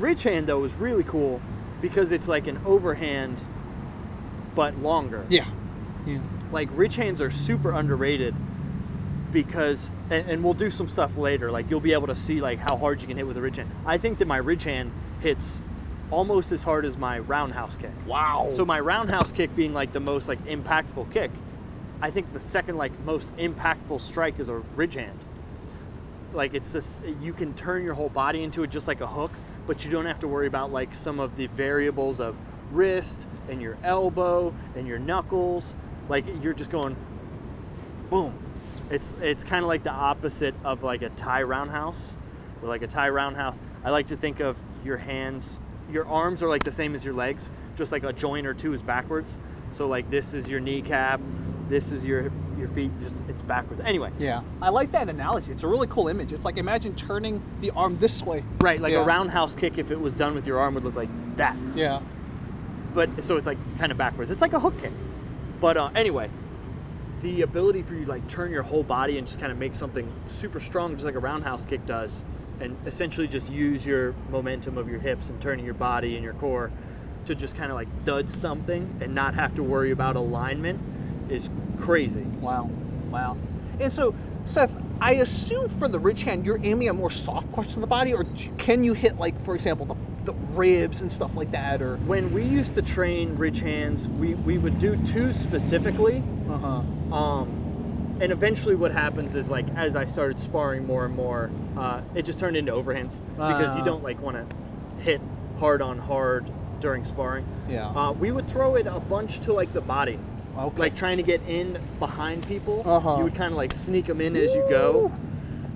ridge hand, though, is really cool because it's like an overhand, but longer. Yeah. Like, ridge hands are super underrated because, and we'll do some stuff later, like, you'll be able to see, like, how hard you can hit with a ridge hand. I think that my ridge hand hits almost as hard as my roundhouse kick. Wow. So my roundhouse kick being, like, the most, like, impactful kick, I think the second, like, most impactful strike is a ridge hand. Like, it's this, you can turn your whole body into it just like a hook, but you don't have to worry about, like, some of the variables of wrist and your elbow and your knuckles. Like, you're just going boom. It's kind of like the opposite of, like, a Thai roundhouse. Or like a Thai roundhouse, I like to think of your hands, your arms are like the same as your legs, just like a joint or two is backwards. So, like, this is your kneecap, this is your feet, just it's backwards. Anyway. Yeah. I like that analogy. It's a really cool image. It's like, imagine turning the arm this way. Right, like a roundhouse kick, if it was done with your arm, would look like that. Yeah. But, so it's like kind of backwards. It's like a hook kick. But anyway, the ability for you to, like, turn your whole body and just kind of make something super strong, just like a roundhouse kick does, and essentially just use your momentum of your hips and turning your body and your core to just kind of, like, dud something and not have to worry about alignment is crazy. Wow. And so, Seth, I assume for the ridge hand, you're aiming at more soft parts of the body, or can you hit, like, for example, the ribs and stuff like that? Or when we used to train ridge hands, we would do two specifically. And eventually what happens is, like, as I started sparring more and more, it just turned into overhands because you don't, like, want to hit hard on hard during sparring. Yeah. We would throw it a bunch to, like, the body. Okay. Like, trying to get in behind people. You would kind of, like, sneak them in as you go.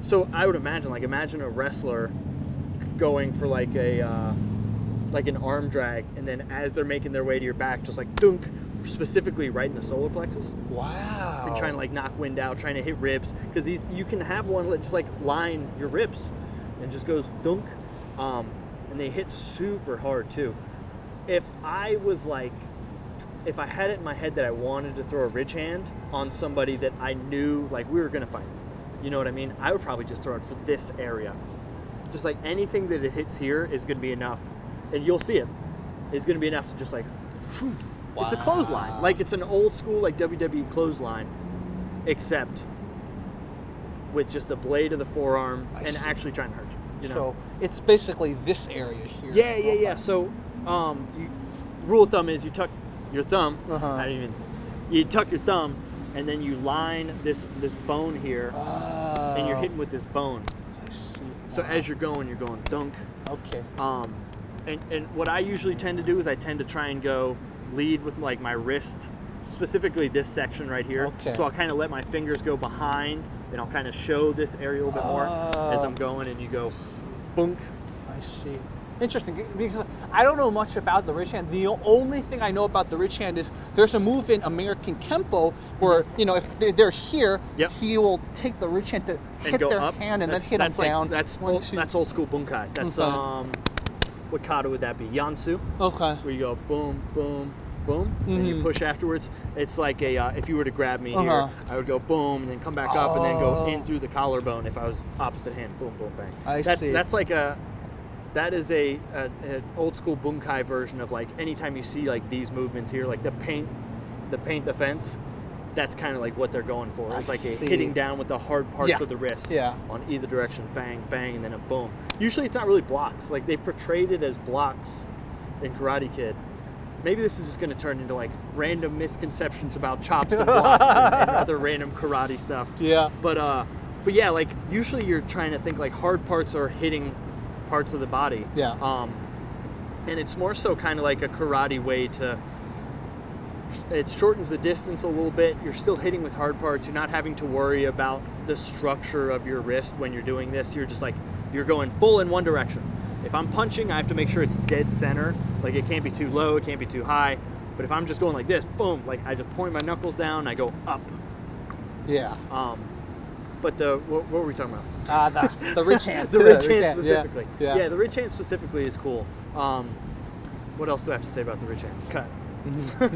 So I would imagine a wrestler going for, like, like an arm drag, and then as they're making their way to your back, just, like, dunk, specifically right in the solar plexus. Wow. And trying to, like, knock wind out, trying to hit ribs, because these, you can have one that just, like, line your ribs and just goes dunk, and they hit super hard too. If I had it in my head that I wanted to throw a ridge hand on somebody that I knew, like, we were gonna fight, you know what I mean, I would probably just throw it for this area. Just, like, anything that it hits here is gonna be enough, and you'll see it, is gonna be enough to just, like, whew. Wow. It's a clothesline. Like, it's an old school, like, WWE clothesline, except with just a blade of the forearm and actually trying to hurt you know? So it's basically this area here. Yeah. So, rule of thumb is you tuck your thumb. You tuck your thumb, and then you line this bone here, and you're hitting with this bone. I see. So as you're going dunk. Okay. And what I usually tend to do is I tend to try and go lead with, like, my wrist, specifically this section right here. Okay. So I'll kind of let my fingers go behind, and I'll kind of show this area a little bit more as I'm going, and you go boonk. I see. Interesting, because I don't know much about the ridge hand. The only thing I know about the ridge hand is there's a move in American Kempo where, you know, if they're here, he will take the ridge hand to hit their up. hand and then hit them down. That's old school bunkai. That's what kata would that be? Yansu. Okay. Where you go boom, boom, boom, and you push afterwards. It's like a if you were to grab me here, I would go boom, and then come back up, and then go in through the collarbone. If I was opposite hand, boom, boom, bang. I see. That is a old school bunkai version of, like, anytime you see, like, these movements here, like the paint defense. That's kind of like what they're going for. It's like hitting down with the hard parts of the wrist on either direction, bang, bang, and then a boom. Usually it's not really blocks. Like, they portrayed it as blocks in Karate Kid. Maybe this is just going to turn into, like, random misconceptions about chops and blocks and other random karate stuff. Yeah. But yeah, like, usually you're trying to think, like, hard parts are hitting parts of the body. Yeah. And it's more so kind of like a karate way to... It shortens the distance a little bit. You're still hitting with hard parts. You're not having to worry about the structure of your wrist when you're doing this. You're just, like, you're going full in one direction. If I'm punching, I have to make sure it's dead center. Like, it can't be too low, it can't be too high. But if I'm just going like this, boom, like, I just point my knuckles down, I go up. Yeah. But what were we talking about? The ridge hand. The ridge hand specifically. Yeah, the ridge hand specifically is cool. What else do I have to say about the ridge hand? Cut.